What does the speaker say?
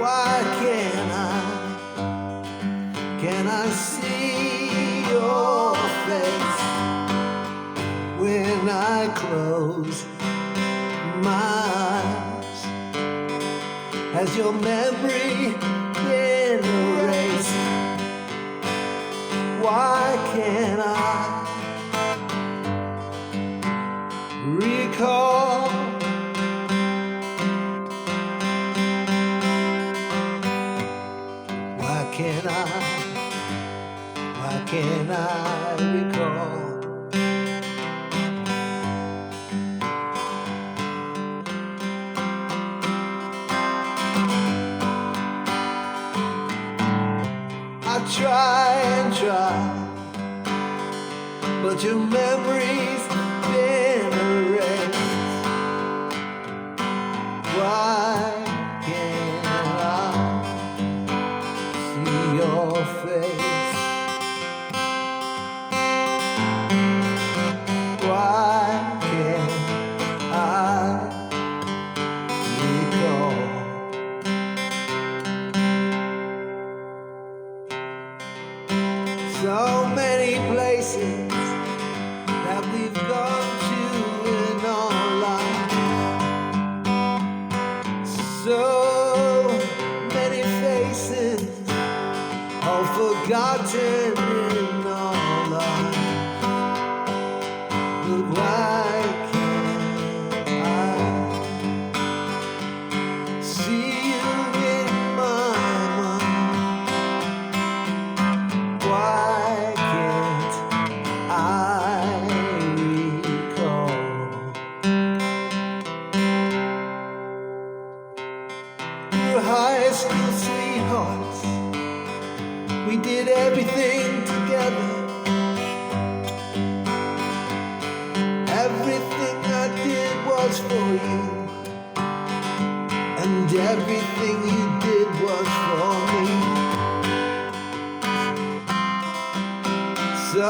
Why can I see your face when I close my eyes? Has your memory been erased? Why can't I recall? Why can't I recall? I try and try, but your memory's been erased. Why can't I see your face? Why can't I recall? So many places that we've gone to in our lives, so many faces all forgotten in our lives. But why can't I see you in my mind? Why can't I recall? We were high school sweethearts. We did everything together. Everything I did was for you, and everything you did was for me. So